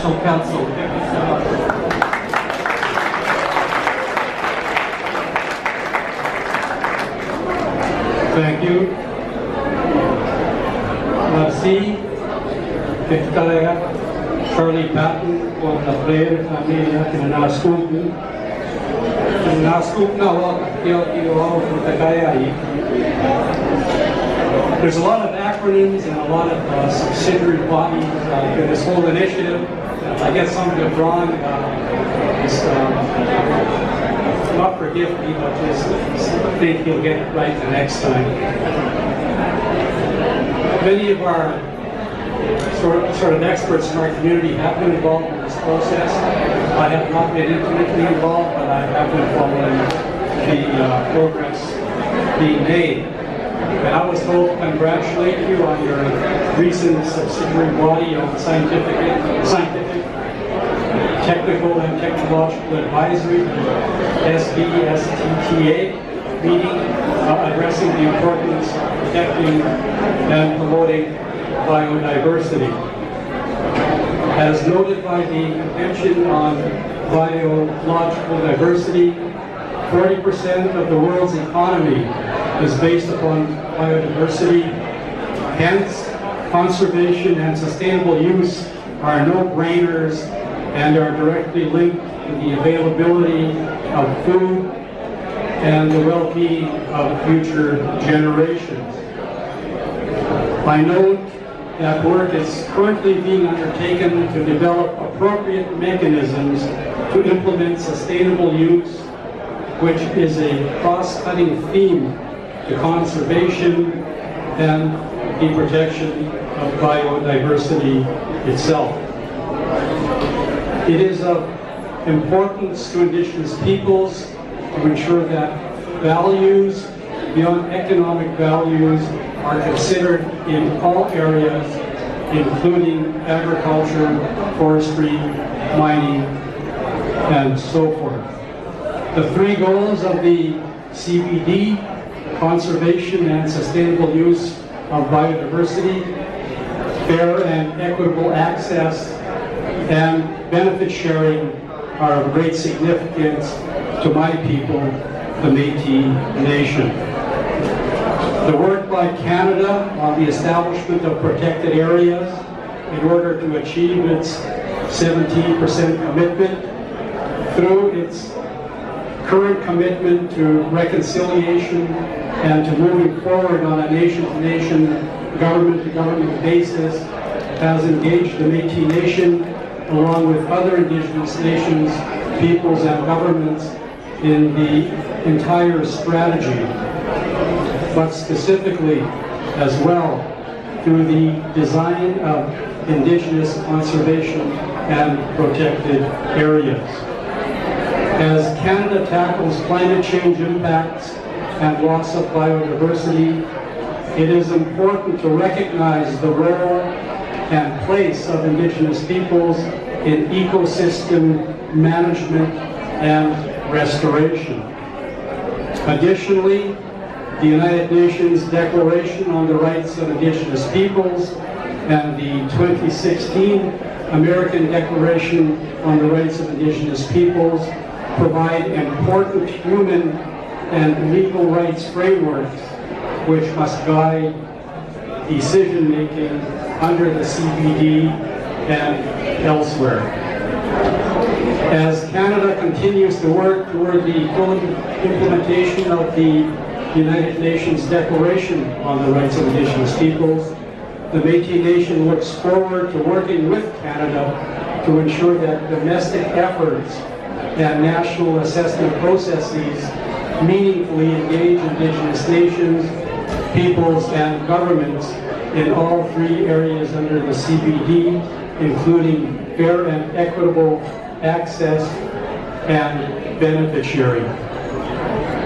National Council. Thank you so much. Thank you. Merci. Kaya Charlie Patton for the player family in our school. In our school now, there's a lot of acronyms and a lot of subsidiary bodies in this whole initiative. I get some of it wrong. Not forgive me, but just think you'll get it right the next time. Many of our sort of experts in our community have been involved in this process. I have not been intimately involved, but I have been following the progress being made. And I was told to congratulate you on your recent subsidiary body on scientific, technical and technological advisory, SBSTTA meeting, addressing the importance of protecting and promoting biodiversity. As noted by the Convention on Biological Diversity, 40% of the world's economy is based upon biodiversity. Hence, conservation and sustainable use are no-brainers and are directly linked to the availability of food and the well-being of future generations. I note that work is currently being undertaken to develop appropriate mechanisms to implement sustainable use, which is a cross-cutting theme to conservation and the protection of biodiversity itself. It is of importance to Indigenous peoples to ensure that values beyond economic values are considered in all areas, including agriculture, forestry, mining, and so forth. The three goals of the CBD, conservation and sustainable use of biodiversity, fair and equitable access, and benefit sharing are of great significance to my people, the Métis Nation. The work by Canada on the establishment of protected areas in order to achieve its 17% commitment through its current commitment to reconciliation and to moving forward on a nation-to-nation, government-to-government basis has engaged the Métis Nation along with other Indigenous nations, peoples and governments in the entire strategy, but specifically as well through the design of Indigenous conservation and protected areas. As Canada tackles climate change impacts and loss of biodiversity, it is important to recognize the role and place of Indigenous peoples in ecosystem management and restoration. Additionally, the United Nations Declaration on the Rights of Indigenous Peoples and the 2016 American Declaration on the Rights of Indigenous Peoples provide important human and legal rights frameworks which must guide decision-making under the CBD and elsewhere. As Canada continues to work toward the full implementation of the United Nations Declaration on the Rights of Indigenous Peoples, the Métis Nation looks forward to working with Canada to ensure that domestic efforts and national assessment processes meaningfully engage Indigenous nations, peoples, and governments in all three areas under the CBD, including fair and equitable access and benefit sharing.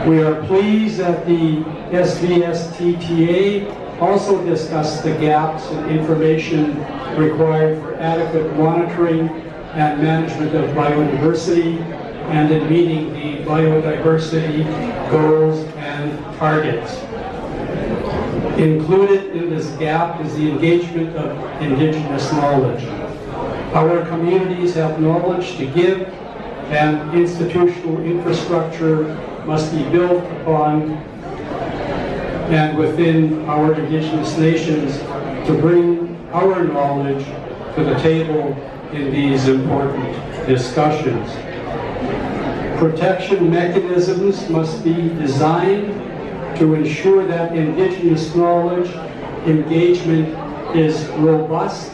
We are pleased that the SBSTTA also discussed the gaps in information required for adequate monitoring and management of biodiversity and in meeting the biodiversity goals and targets. Included in this gap is the engagement of Indigenous knowledge. Our communities have knowledge to give, and institutional infrastructure must be built upon and within our Indigenous nations to bring our knowledge to the table in these important discussions. Protection mechanisms must be designed to ensure that Indigenous knowledge engagement is robust,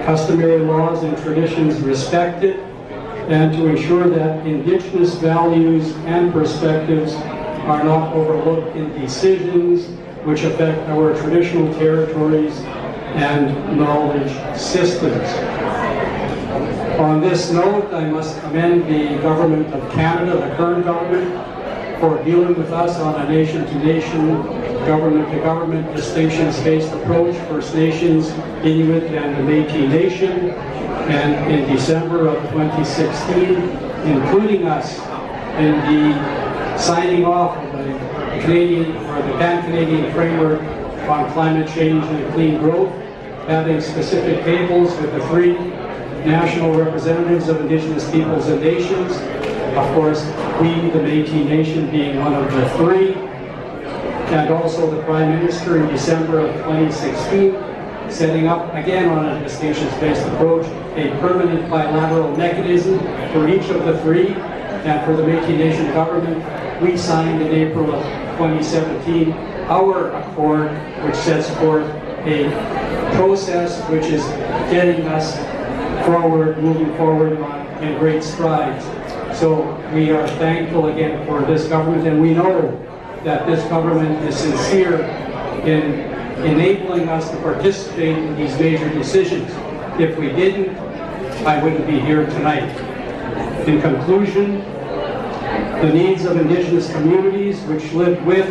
customary laws and traditions respected, and to ensure that Indigenous values and perspectives are not overlooked in decisions which affect our traditional territories and knowledge systems. On this note, I must commend the Government of Canada, the current government, for dealing with us on a nation-to-nation, government-to-government distinctions-based approach, First Nations, Inuit, and the Métis Nation, and in December of 2016, including us in the signing off of the Canadian or the Pan-Canadian Framework on Climate Change and Clean Growth, having specific tables with the 3 national representatives of Indigenous peoples and nations. Of course, we, the Métis Nation, being one of the 3, and also the Prime Minister in December of 2016, setting up, again on a distinctions-based approach, a permanent bilateral mechanism for each of the 3, and for the Métis Nation government, we signed in April of 2017 our accord, which sets forth a process which is getting us forward, moving forward in great strides. So we are thankful again for this government, and we know that this government is sincere in enabling us to participate in these major decisions. If we didn't, I wouldn't be here tonight. In conclusion, the needs of Indigenous communities which live with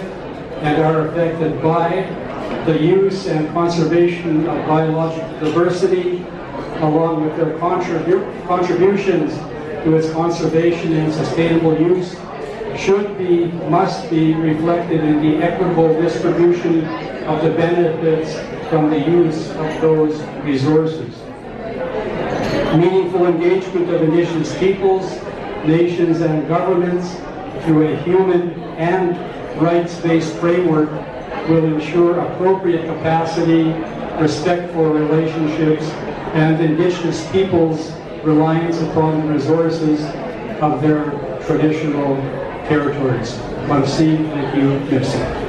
and are affected by the use and conservation of biological diversity, along with their contributions to its conservation and sustainable use, must be reflected in the equitable distribution of the benefits from the use of those resources. Meaningful engagement of Indigenous peoples, nations, and governments through a human and rights-based framework will ensure appropriate capacity, respect for relationships, and Indigenous peoples' reliance upon the resources of their traditional territories. Merci, thank you, merci.